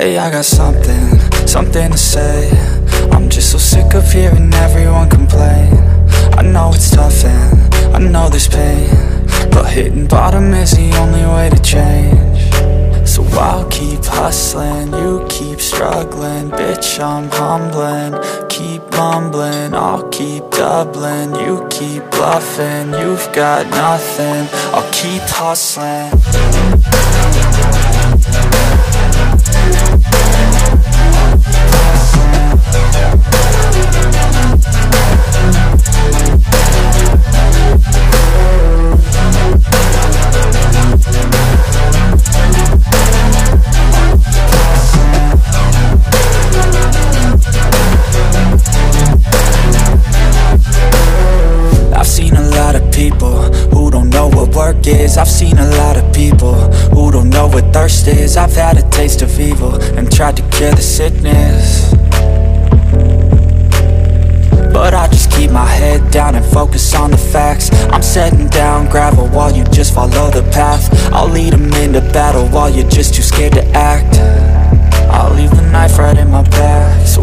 Hey, I got something to say. I'm just so sick of hearing everyone complain. I know it's tough and I know there's pain, but hitting bottom is the only way to change. So I'll keep hustling, you keep struggling. Bitch, I'm humbling, keep mumbling. I'll keep doubling, you keep bluffing. You've got nothing, I'll keep hustling. I've seen a lot of people who don't know what thirst is. I've had a taste of evil and tried to cure the sickness, but I just keep my head down and focus on the facts. I'm setting down gravel while you just follow the path. I'll lead them into battle while you're just too scared to act. I'll leave the knife right in my back, so